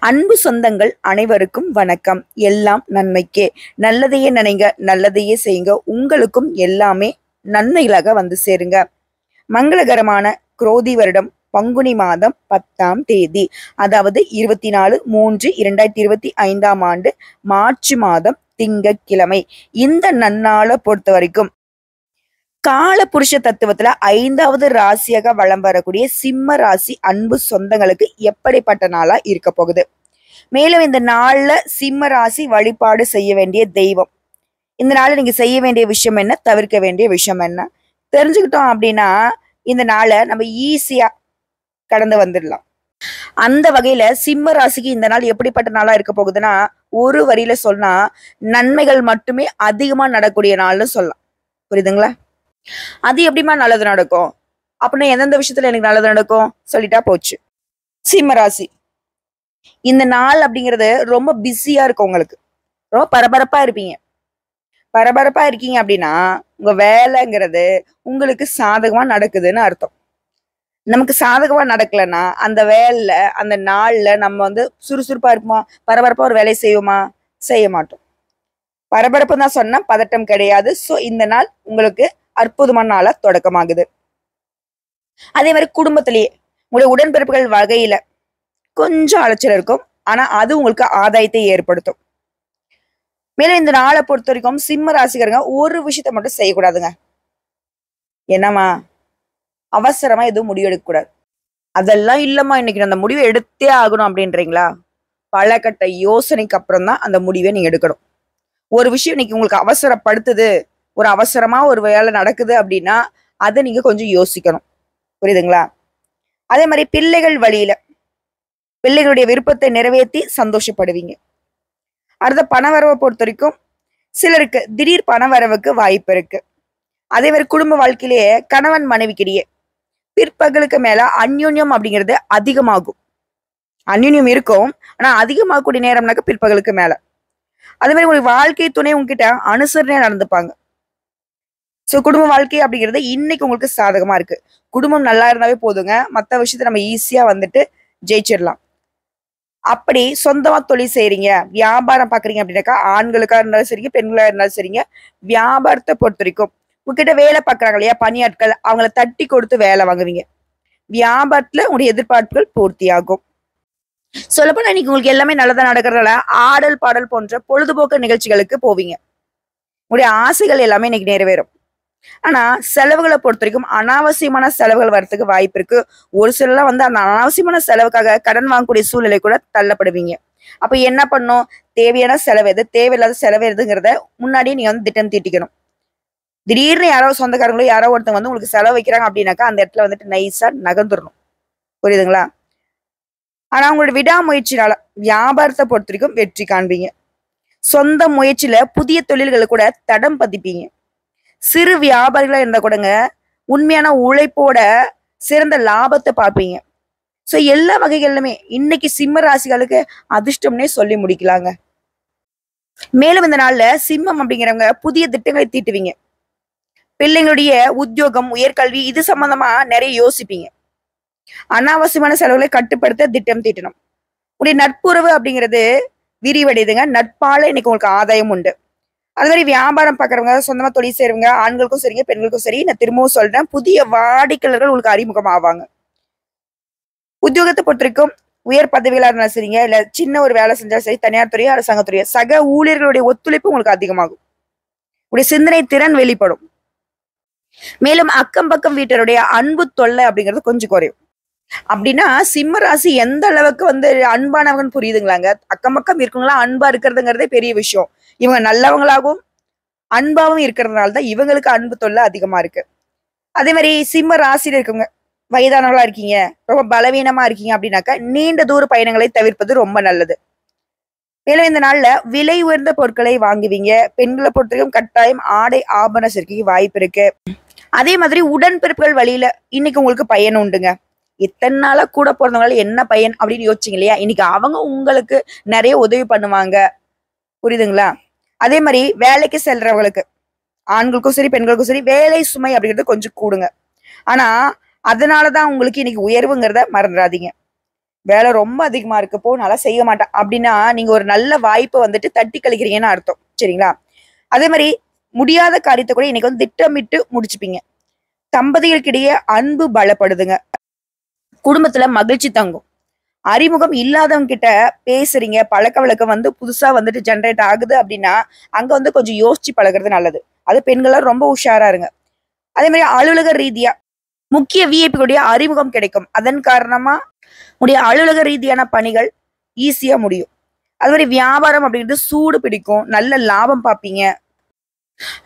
அன்பு சொந்தங்கள் அனைவருக்கும் வணக்கம். எல்லாம் நன்மைக்கே. நல்லதையே நினைங்க, நல்லதையே செய்யுங்க. உங்களுக்கும் எல்லாமே நன்மைகளாக வந்து சேருங்க. மங்களகரமான குரோதி வருடம் பங்குனி மாதம் 10ஆம் தேதி, அதாவது 24/3/2025 ஆண்டு மார்ச் மாதம் திங்கட்கிழமை. இந்த நன்னாளை பொறுத்த வரைக்கும் கால புருஷ தத்துவத்துல 5வது ராசியாக வலம் வரக்கூடிய சிம்ம ராசி அன்பு சொந்தங்களுக்கு எப்படிப்பட்ட நாளா இருக்க போகுது. மேலும் இந்த நாள்ல சிம்ம ராசி வழிபாடு செய்ய வேண்டிய தெய்வம், இந்த நாள்ல நீங்க செய்ய வேண்டிய விஷயம் என்ன, தவிர்க்க வேண்டிய விஷயம் என்ன தெரிஞ்சுக்கிட்டோம் அப்படின்னா இந்த நாளை நம்ம ஈஸியா கடந்து வந்துடலாம். அந்த வகையில சிம்ம ராசிக்கு இந்த நாள் எப்படிப்பட்ட நாளா இருக்க போகுதுன்னா, ஒரு வரியில சொன்னா நன்மைகள் மட்டுமே அதிகமா நடக்கூடிய நாள்னு சொல்லலாம். புரியுதுங்களா? அது எப்படிமா நல்லது நடக்கும் அப்படின்னா, எந்தெந்த விஷயத்துல எனக்கு நல்லது நடக்கும் சொல்லிட்டா போச்சு. சிம்ம ராசி இந்த நாள் அப்படிங்கிறது ரொம்ப பிஸியா இருக்கும். உங்களுக்கு ரொம்ப பரபரப்பா இருப்பீங்க. பரபரப்பா இருக்கீங்க அப்படின்னா உங்க வேலைங்கிறது உங்களுக்கு சாதகமா நடக்குதுன்னு அர்த்தம். நமக்கு சாதகமா நடக்கலன்னா அந்த வேலையில அந்த நாள்ல நம்ம வந்து சுறுசுறுப்பா இருப்போமா, பரபரப்பா ஒரு வேலையை செய்வோமா, செய்ய மாட்டோம். பரபரப்பு தான் சொன்னா பதட்டம் கிடையாது. சோ இந்த நாள் உங்களுக்கு அற்புதமான நாளா தொடக்கமாகுது. அதே மாதிரி குடும்பத்திலேயே உங்களுடைய உடன்பிறப்புகள் வகையில கொஞ்சம் அலைச்சல் இருக்கும். ஆனா அது உங்களுக்கு ஆதாயத்தை ஏற்படுத்தும். மேலும் இந்த நாளை பொறுத்த வரைக்கும் சிம்ம ராசிக்காரங்க ஒரு விஷயத்த மட்டும் செய்யக்கூடாதுங்க. என்னம்மா, அவசரமா எதுவும் முடிவு எடுக்க கூடாது. அதெல்லாம் இல்லம்மா, இன்னைக்கு அந்த முடிவை எடுத்தே ஆகணும் அப்படின்றீங்களா? பல கட்ட யோசனைக்கு அப்புறம் தான் அந்த முடிவை நீங்க எடுக்கணும். ஒரு விஷயம் இன்னைக்கு உங்களுக்கு அவசரப்படுத்துது, ஒரு அவசரமா ஒரு வேலை நடக்குது அப்படின்னா அதை நீங்க கொஞ்சம் யோசிக்கணும். புரியுதுங்களா? அதே மாதிரி பிள்ளைகள் வழியில பிள்ளைகளுடைய விருப்பத்தை நிறைவேற்றி சந்தோஷப்படுவீங்க. அடுத்த பணவரவை பொறுத்த வரைக்கும் சிலருக்கு திடீர் பணவரவுக்கு வாய்ப்பு இருக்கு. அதே மாதிரி குடும்ப வாழ்க்கையிலேயே கணவன் மனைவிக்கிடையே பிற்பகலுக்கு மேல அந்யோன்யம் அப்படிங்கிறது அதிகமாகும். அந்யோன்யம் இருக்கும், ஆனா அதிகமாகக்கூடிய நேரம்னாக்க பிற்பகலுக்கு மேல. அதே மாதிரி ஒரு வாழ்க்கை துணை உங்ககிட்ட அனுசரணையா நடந்துப்பாங்க. சோ குடும்ப வாழ்க்கை அப்படிங்கிறது இன்னைக்கு உங்களுக்கு சாதகமா இருக்கு. குடும்பம் நல்லா இருந்தாவே போதுங்க, மற்ற விஷயத்த நம்ம ஈஸியா வந்துட்டு ஜெயிச்சிடலாம். அப்படி சொந்தமா தொழில் செய்றீங்க, வியாபாரம் பாக்குறீங்க அப்படின்னாக்கா, ஆண்களுக்கா இருந்தாலும் சரிங்க, பெண்களா இருந்தாலும் சரிங்க, வியாபாரத்தை பொறுத்த வரைக்கும் உங்ககிட்ட வேலை பார்க்கறாங்க இல்லையா பணியாட்கள், அவங்கள தட்டி கொடுத்து வேலை வாங்குவீங்க. வியாபாரத்துல உங்களுடைய எதிர்பார்ப்புகள் பூர்த்தியாகும். சொல்லப்போனா இன்னைக்கு உங்களுக்கு எல்லாமே நல்லதா நடக்கிறதால ஆடல் பாடல் போன்ற பொழுதுபோக்கு நிகழ்ச்சிகளுக்கு போவீங்க. உங்களுடைய ஆசைகள் எல்லாமே இன்னைக்கு நிறைவேறும். ஆனா செலவுகளை பொறுத்த வரைக்கும் அனாவசியமான செலவுகள் வர்றதுக்கு வாய்ப்பு இருக்கு. ஒரு சிலர்லாம் வந்து அந்த அனாவசியமான செலவுக்காக கடன் வாங்கக்கூடிய சூழ்நிலை கூட தள்ளப்படுவீங்க. அப்ப என்ன பண்ணும், தேவையான செலவு எது, தேவையில்லாத செலவு எதுங்கிறத முன்னாடியே நீங்க வந்து திட்டம் தீட்டிக்கணும். திடீர்னு யாரோ சொந்தக்காரங்களோ யாரோ ஒருத்தவங்க வந்து உங்களுக்கு செலவு வைக்கிறாங்க அப்படின்னாக்கா அந்த இடத்துல வந்துட்டு நைஸா நகர்ந்துடணும். புரியுதுங்களா? ஆனா உங்களோட விடாமுயற்சினால வியாபாரத்தை பொறுத்த வரைக்கும் வெற்றி காண்பீங்க. சொந்த முயற்சியில புதிய தொழில்களை கூட தடம் பதிப்பீங்க. சிறு வியாபாரிகளா இருந்தா கூடங்க உண்மையான உழைப்போட சிறந்த லாபத்தை பார்ப்பீங்க. சோ எல்லா வகைகளிலுமே இன்னைக்கு சிம்ம ராசிகளுக்கு அதிர்ஷ்டம்னே சொல்லி முடிக்கலாங்க. மேலும் இந்த நாள்ல சிம்மம் அப்படிங்கிறவங்க புதிய திட்டங்களை தீட்டுவீங்க. பிள்ளைங்களுடைய உத்தியோகம், உயர்கல்வி இது சம்பந்தமா நிறைய யோசிப்பீங்க. அனாவசியமான செலவுகளை கட்டுப்படுத்த திட்டம் தீட்டணும். உடைய நட்புறவு அப்படிங்கிறது விரிவடையுதுங்க. நட்பால இன்னைக்கு உங்களுக்கு ஆதாயம் உண்டு. அது மாதிரி வியாபாரம் பார்க்குறவங்க, சொந்தமா தொழில் செய்றவங்க, ஆண்களுக்கும் சரிங்க பெண்களுக்கும் சரி, நான் திரும்பவும் சொல்றேன், புதிய வாடிக்கையாளர்கள் உங்களுக்கு அறிமுகம் ஆவாங்க. உத்தியோகத்தை பொறுத்த வரைக்கும் உயர் பதவிகளா இருந்தாலும் சரிங்க, இல்ல சின்ன ஒரு வேலை செஞ்சாலும் சரி, தனியார் துறையோ அரசாங்கத்துறையோ சக ஊழியர்களுடைய ஒத்துழைப்பு உங்களுக்கு அதிகமாகும். உடைய சிந்தனை திறன் வெளிப்படும். மேலும் அக்கம் பக்கம் வீட்டருடைய அன்பு தொல்லை அப்படிங்கிறது கொஞ்சம் குறையும். அப்படின்னா சிம்ம ராசி எந்த அளவுக்கு வந்து அன்பானவங்கன்னு புரியுதுங்களாங்க? அக்கம் பக்கம் இருக்கவங்களா அன்பா இருக்கிறதுங்கிறதே பெரிய விஷயம். இவங்க நல்லவங்களாகவும் அன்பாவும் இருக்கிறதுனால தான் இவங்களுக்கு அன்பு தொல்லை அதிகமா இருக்கு. அதே மாதிரி சிம்ம ராசியில இருக்கவங்க வயதானவங்களா இருக்கீங்க, ரொம்ப பலவீனமா இருக்கீங்க அப்படின்னாக்கா நீண்ட தூர பயணங்களை தவிர்ப்பது ரொம்ப நல்லது. மேலும் இந்த நாள்ல விலை உயர்ந்த பொருட்களை வாங்குவீங்க. பெண்களை பொறுத்தவரைக்கும் கட்டாயம் ஆடை ஆபரண சேர்க்கைக்கு வாய்ப்பு இருக்கு. அதே மாதிரி உடன்பிறப்புகள் வழியில இன்னைக்கு உங்களுக்கு பயன் உண்டுங்க. இத்தனை நாளா கூட பிறந்தவங்களால என்ன பயன் அப்படின்னு யோசிச்சிங்க இல்லையா? இன்னைக்கு அவங்க உங்களுக்கு நிறைய உதவி பண்ணுவாங்க. புரியுதுங்களா? அதே மாதிரி வேலைக்கு செல்றவங்களுக்கு, ஆண்களுக்கும் சரி பெண்களுக்கும் சரி, வேலை சுமை அப்படிங்கிறது கொஞ்சம் கூடுங்க. ஆனா அதனாலதான் உங்களுக்கு இன்னைக்கு உயர்வுங்கிறத மறந்துடாதீங்க. வேலை ரொம்ப அதிகமா இருக்கப்போ நல்லா செய்ய மாட்டேன் அப்படின்னா நீங்க ஒரு நல்ல வாய்ப்பை வந்துட்டு தட்டி கழிக்கிறீங்கன்னு அர்த்தம். சரிங்களா? அதே மாதிரி முடியாத காரியத்தை கூட இன்னைக்கு வந்து திட்டமிட்டு முடிச்சுப்பீங்க. தம்பதிகளுக்கிடையே அன்பு பலப்படுதுங்க. குடும்பத்துல மகிழ்ச்சி தங்கும். அறிமுகம் இல்லாதவங்க கிட்ட பேசுறீங்க, பழக்க வழக்கம் வந்து புதுசா வந்துட்டு ஜென்ரேட் ஆகுது அப்படின்னா அங்க வந்து கொஞ்சம் யோசிச்சு பழகுறது நல்லது. அது பெண்கள்லாம் ரொம்ப உஷாரா இருங்க. அதே மாதிரி அலுவலக ரீதியா முக்கிய விஐபிகளுடைய அறிமுகம் கிடைக்கும். அதன் காரணமா உடைய அலுவலக ரீதியான பணிகள் ஈஸியா முடியும். அது மாதிரி வியாபாரம் அப்படின்றது சூடு பிடிக்கும். நல்ல லாபம் பார்ப்பீங்க.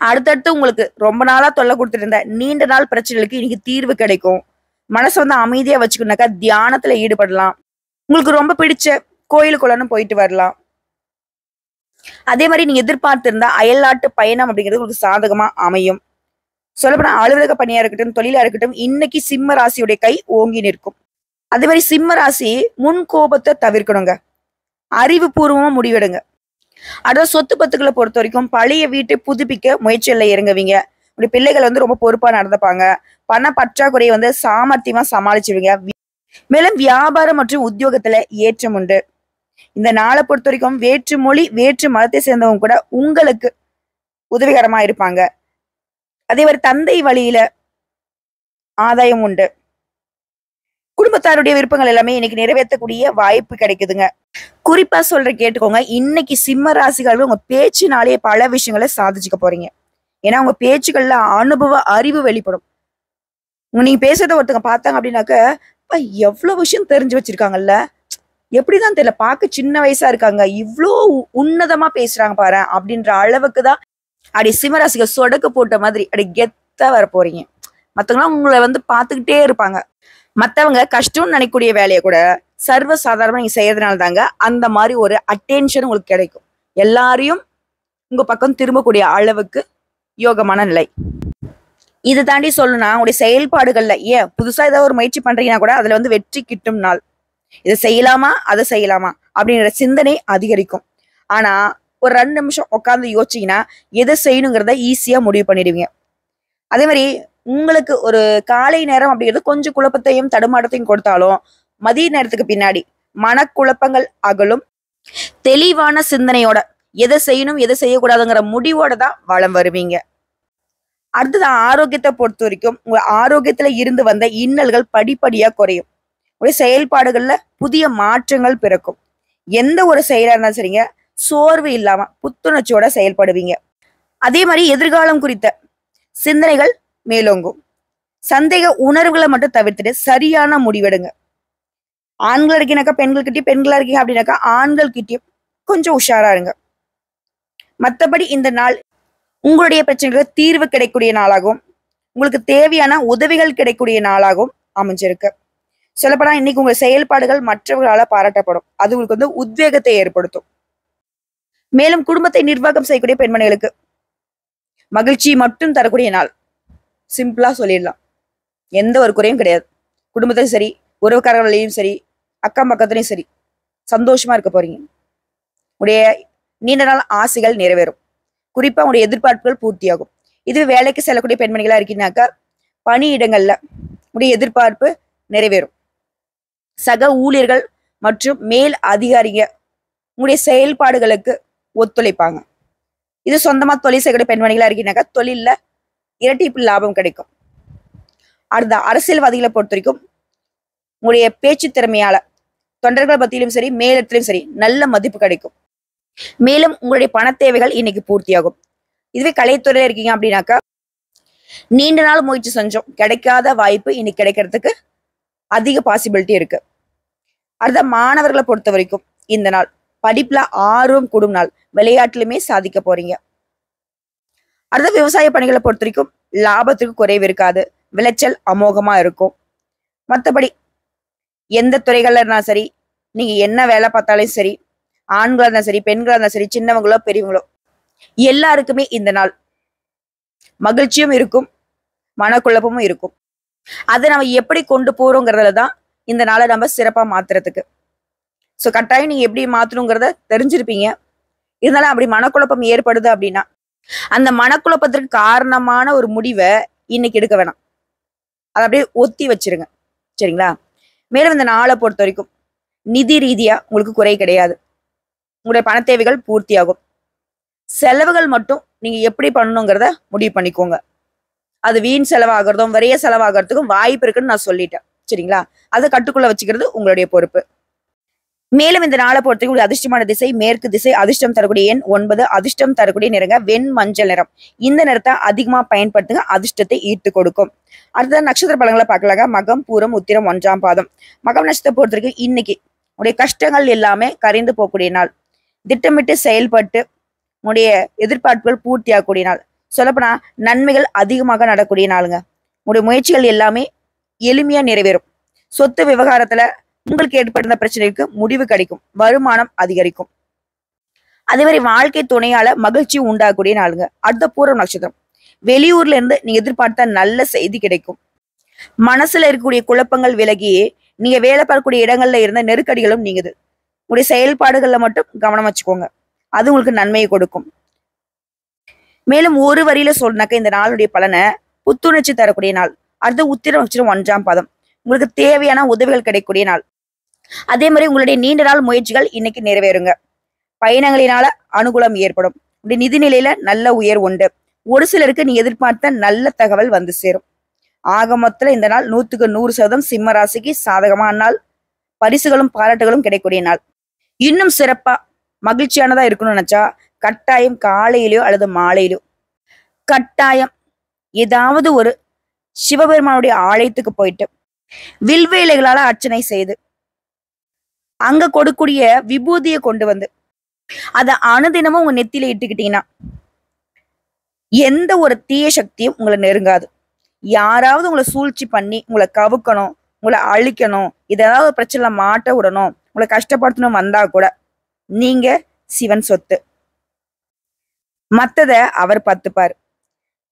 அடுத்தடுத்து உங்களுக்கு ரொம்ப நாளா தொல்லை கொடுத்துட்டு இருந்த நீண்ட நாள் பிரச்சனைகளுக்கு இன்னைக்கு தீர்வு கிடைக்கும். மனசை வந்து அமைதியா வச்சுக்கணுனாக்கா தியானத்துல ஈடுபடலாம். உங்களுக்கு ரொம்ப பிடிச்ச கோயிலுக்குள்ளன்னு போயிட்டு வரலாம். அதே மாதிரி நீங்க எதிர்பார்த்திருந்தா அயல்நாட்டு பயணம் அப்படிங்கிறது உங்களுக்கு சாதகமா அமையும். சொல்லப்போனா அலுவலக பணியா இருக்கட்டும், தொழிலா இருக்கட்டும், இன்னைக்கு சிம்ம ராசியுடைய கை ஓங்கி நிற்கும். அதே மாதிரி சிம்ம ராசி முன் கோபத்தை தவிர்க்கணுங்க. அறிவுபூர்வமா முடிவெடுங்க. அதாவது சொத்து பத்துக்களை பொறுத்த வரைக்கும் பழைய வீட்டை புதுப்பிக்க முயற்சியில இறங்குவீங்க. உடைய பிள்ளைகள் வந்து ரொம்ப பொறுப்பா நடந்துப்பாங்க. பண பற்றாக்குறையை வந்து சாமர்த்தியமா சமாளிச்சுவீங்க. மேலும் வியாபாரம் மற்றும் உத்தியோகத்துல ஏற்றம் உண்டு. இந்த நாளை பொறுத்த வரைக்கும் வேற்று மொழி வேற்று மதத்தை சேர்ந்தவங்க கூட உங்களுக்கு உதவிகரமா இருப்பாங்க. அதே மாதிரி தந்தை வழியில ஆதாயம் உண்டு. குடும்பத்தாருடைய விருப்பங்கள் எல்லாமே இன்னைக்கு நிறைவேற்றக்கூடிய வாய்ப்பு கிடைக்குதுங்க. குறிப்பா சொல்ற கேட்டுக்கோங்க, இன்னைக்கு சிம்ம ராசிகள் உங்க பேச்சுனாலேயே பல விஷயங்களை சாதிச்சுக்க போறீங்க. ஏன்னா உங்க பேச்சுக்கள்ல அனுபவ அறிவு வெளிப்படும். நீங்க பேசுறத ஒருத்தங்க பார்த்தாங்க அப்படின்னாக்க எவ்வளவு விஷயம் தெரிஞ்சு வச்சிருக்காங்கல்ல, எப்படிதான் தெரியல, பார்க்க சின்ன வயசா இருக்காங்க, இவ்வளோ உன்னதமா பேசுறாங்க பாரு அப்படின்ற அளவுக்கு தான் அப்படி சிம்மராசிகள் சொடக்கு போட்ட மாதிரி அப்படி கெத்தா வர போறீங்க. மத்தவங்களாம் உங்களை வந்து பார்த்துக்கிட்டே இருப்பாங்க. மத்தவங்க கஷ்டம்னு நினைக்கக்கூடிய வேலையை கூட சர்வ சாதாரணமா நீங்க செய்யறதுனால தாங்க அந்த மாதிரி ஒரு அட்டென்ஷன் உங்களுக்கு கிடைக்கும். எல்லாரையும் உங்க பக்கம் திரும்பக்கூடிய அளவுக்கு யோகமான நிலை. இதை தாண்டி சொல்லணும்னா உங்களுடைய செயல்பாடுகள்ல ஏன் புதுசா ஏதாவது ஒரு முயற்சி பண்றீங்கன்னா கூட அதுல வந்து வெற்றி கிட்டும் நாள். இதை செய்யலாமா அதை செய்யலாமா அப்படிங்கிற சிந்தனை அதிகரிக்கும். ஆனா ஒரு 2 நிமிஷம் உட்காந்து யோசிச்சீங்கன்னா எதை செய்யணுங்கிறத ஈஸியா முடிவு பண்ணிடுவீங்க. அதே மாதிரி உங்களுக்கு ஒரு காலை நேரம் அப்படிங்கிறது கொஞ்சம் குழப்பத்தையும் தடுமாற்றத்தையும் கொடுத்தாலும் மதிய நேரத்துக்கு பின்னாடி மனக்குழப்பங்கள் அகலும். தெளிவான சிந்தனையோட எதை செய்யணும் எதை செய்யக்கூடாதுங்கிற முடிவோட தான் வளம் வருவீங்க. அடுத்தது ஆரோக்கியத்தை பொறுத்த வரைக்கும் உங்க ஆரோக்கியத்துல இருந்து வந்த இன்னல்கள் படிப்படியா குறையும். உங்களுடைய செயல்பாடுகள்ல புதிய மாற்றங்கள் பிறக்கும். எந்த ஒரு செயலா இருந்தாலும் சரிங்க, சோர்வு இல்லாம புத்துணர்ச்சியோட செயல்படுவீங்க. அதே மாதிரி எதிர்காலம் குறித்த சிந்தனைகள் மேலோங்கும். சந்தேக உணர்வுகளை மட்டும் தவிர்த்துட்டு சரியான முடிவெடுங்க. ஆண்கள் இருக்கீங்கனாக்கா பெண்கள் கிட்டயும், பெண்களா இருக்கீங்க அப்படின்னாக்கா ஆண்கள் கிட்டயும் கொஞ்சம் உஷாரா இருங்க. மற்றபடி இந்த நாள் உங்களுடைய பிரச்சனைகளுக்கு தீர்வு கிடைக்கக்கூடிய நாளாகவும் உங்களுக்கு தேவையான உதவிகள் கிடைக்கக்கூடிய நாளாகவும் அமைஞ்சிருக்கு. சொல்லப்போனா இன்னைக்கு உங்க செயல்பாடுகள் மற்றவர்களால பாராட்டப்படும். அது உங்களுக்கு வந்து உத்வேகத்தை ஏற்படுத்தும். மேலும் குடும்பத்தை நிர்வாகம் செய்யக்கூடிய பெண்மணிகளுக்கு மகிழ்ச்சி மட்டும் தரக்கூடிய நாள். சிம்பிளா சொல்லிடலாம். எந்த ஒரு குறையும் கிடையாது. குடும்பத்திலும் சரி, உறவுக்காரர்களையும் சரி, அக்கம் பக்கத்துலையும் சரி, சந்தோஷமா இருக்க போறீங்க. உடைய நீண்ட நாள் ஆசைகள் நிறைவேறும். குறிப்பா உங்களுடைய எதிர்பார்ப்புகள் பூர்த்தியாகும். இதுவே வேலைக்கு செல்லக்கூடிய பெண்மணிகளா இருக்கீங்கன்னாக்கா பணியிடங்கள்ல உடைய எதிர்பார்ப்பு நிறைவேறும். சக ஊழியர்கள் மற்றும் மேல் அதிகாரிங்க உங்களுடைய செயல்பாடுகளுக்கு ஒத்துழைப்பாங்க. இது சொந்தமா தொழில் செய்யக்கூடிய பெண்மணிகளா இருக்கீங்கன்னாக்கா தொழில்ல இரட்டிப்பு லாபம் கிடைக்கும். அடுத்த அரசியல்வாதிகளை பொறுத்த வரைக்கும் உங்களுடைய பேச்சு திறமையால தொண்டர்கள் பத்தியிலும் சரி, மேலிடத்திலும் சரி நல்ல மதிப்பு கிடைக்கும். மேலும் உங்களுடைய பண தேவைகள் இன்னைக்கு பூர்த்தியாகும். இதுவே கலைத்துறையில இருக்கீங்க அப்படின்னாக்கா நீண்ட நாள் முயற்சி செஞ்சோம் கிடைக்காத வாய்ப்பு இன்னைக்கு கிடைக்கிறதுக்கு அதிக பாசிபிலிட்டி இருக்கு. அடுத்த மாணவர்களை பொறுத்த வரைக்கும் இந்த நாள் படிப்புல ஆர்வம் கூடும் நாள். விளையாட்டுலுமே சாதிக்க போறீங்க. அடுத்த விவசாய பணிகளை பொறுத்த வரைக்கும் லாபத்துக்கு குறைவு இருக்காது. விளைச்சல் அமோகமா இருக்கும். மற்றபடி எந்த துறைகள்ல இருந்தாலும் சரி, நீங்க என்ன வேலை பார்த்தாலும் சரி, ஆண்களா இருந்தாலும் சரி, பெண்களா இருந்தாலும் சரி, சின்னவங்களோ பெரியவங்களோ எல்லாருக்குமே இந்த நாள் மகிழ்ச்சியும் இருக்கும், மனக்குழப்பமும் இருக்கும். அதை நம்ம எப்படி கொண்டு போறோங்கிறதுல தான் இந்த நாளை நம்ம சிறப்பா மாத்துறதுக்கு. ஸோ கட்டாயம் நீங்க எப்படி மாத்தணுங்கிறத தெரிஞ்சிருப்பீங்க. இருந்தாலும் அப்படி மனக்குழப்பம் ஏற்படுது அப்படின்னா அந்த மனக்குழப்பத்திற்கு காரணமான ஒரு முடிவை இன்னைக்கு எடுக்க வேணாம். அதை அப்படியே ஒத்தி வச்சிருங்க. சரிங்களா? மேலும் இந்த நாளை பொறுத்த வரைக்கும் நிதி ரீதியா உங்களுக்கு குறை கிடையாது. உங்களுடைய பண தேவைகள் பூர்த்தியாகும். செலவுகள் மட்டும் நீங்க எப்படி பண்ணணுங்கிறத முடிவு பண்ணிக்கோங்க. அது வீண் செலவாகிறதும் விரைய செலவாகிறதுக்கும் வாய்ப்பு இருக்குன்னு நான் சொல்லிட்டேன். சரிங்களா? அதை கட்டுக்குள்ள வச்சுக்கிறது உங்களுடைய பொறுப்பு. மேலும் இந்த நாளை பொறுத்தவரைக்கும் அதிர்ஷ்டமான திசை மேற்கு திசை, அதிர்ஷ்டம் தரக்கூடிய எண் 9, அதிர்ஷ்டம் தரக்கூடிய நிறங்க வெண் மஞ்சள் நிறம். இந்த நிறத்தை அதிகமா பயன்படுத்துங்க, அதிர்ஷ்டத்தை ஈர்த்து கொடுக்கும். அடுத்த நட்சத்திர பலன்களை பார்க்கலாங்க. மகம் பூரம் உத்திரம் 1ஆம் பாதம். மகம் நட்சத்திரத்தை பொறுத்தவரைக்கும் இன்னைக்கு உடைய கஷ்டங்கள் எல்லாமே கரைந்து போகக்கூடிய நாள். திட்டமிட்டு செயல்பட்டு உடைய எதிர்பார்ப்புகள் பூர்த்தியாகக்கூடிய நாள். சொல்லப்போனா நன்மைகள் அதிகமாக நடக்கூடிய நாளுங்க. உடைய முயற்சிகள் எல்லாமே எளிமையா நிறைவேறும். சொத்து விவகாரத்துல உங்களுக்கு ஏற்பட்ட பிரச்சனைக்கு முடிவு கிடைக்கும். வருமானம் அதிகரிக்கும். அதே மாதிரி வாழ்க்கை துணையால மகிழ்ச்சி உண்டாகக்கூடிய நாளுங்க. அடுத்த பூரம் நட்சத்திரம். வெளியூர்ல இருந்து நீங்க எதிர்பார்த்த நல்ல செய்தி கிடைக்கும். மனசுல இருக்கக்கூடிய குழப்பங்கள் விலகி நீங்க வேலை பார்க்கக்கூடிய இடங்கள்ல இருந்த நெருக்கடிகளும் நீங்குது. உங்களுடைய செயல்பாடுகள்ல மட்டும் கவனம் வச்சுக்கோங்க. அது உங்களுக்கு நன்மையை கொடுக்கும். மேலும் ஒரு வரியில சொன்னாக்க இந்த நாளுடைய பலனை புத்துணர்ச்சி தரக்கூடிய நாள். அடுத்து உத்திர நட்சத்திரம் 1ஆம் பாதம். உங்களுக்கு தேவையான உதவிகள் கிடைக்கக்கூடிய நாள். அதே மாதிரி உங்களுடைய நீண்ட நாள் முயற்சிகள் இன்னைக்கு நிறைவேறுங்க. பயணங்களினால அனுகூலம் ஏற்படும். உங்களுடைய நிதிநிலையில நல்ல உயர்வு உண்டு. ஒரு சிலருக்கு நீ எதிர்பார்த்த நல்ல தகவல் வந்து சேரும். ஆக மொத்தத்துல இந்த நாள் 100க்கு 100% சிம்ம ராசிக்கு சாதகமான நாள். பரிசுகளும் பாராட்டுகளும் கிடைக்கக்கூடிய நாள். இன்னும் சிறப்பா மகிழ்ச்சியானதா இருக்கணும்னு நினைச்சா கட்டாயம் காலையிலயோ அல்லது மாலையிலோ கட்டாயம் ஏதாவது ஒரு சிவபெருமானுடைய ஆலயத்துக்கு போயிட்டு வில்வேலைகளால அர்ச்சனை செய்து அங்க கொடுக்கூடிய விபூதியை கொண்டு வந்து அதை அனுதினமும் உங்க நெத்தியில இட்டுக்கிட்டீங்கன்னா எந்த ஒரு தீய சக்தியும் உங்களை நெருங்காது. யாராவது உங்களை சூழ்ச்சி பண்ணி உங்களை கவுக்கணும், உங்களை அழிக்கணும், ஏதாவது பிரச்சனை மாட்ட விடணும், உங்களை கஷ்டப்படுத்தணும் வந்தா கூட நீங்க சிவன் சொத்து. மத்தத அவர் பார்த்துப்பாரு.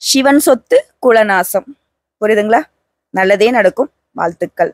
சிவன் சொத்து குலநாசம். புரியுதுங்களா? நல்லதே நடக்கும். வாழ்த்துக்கள்.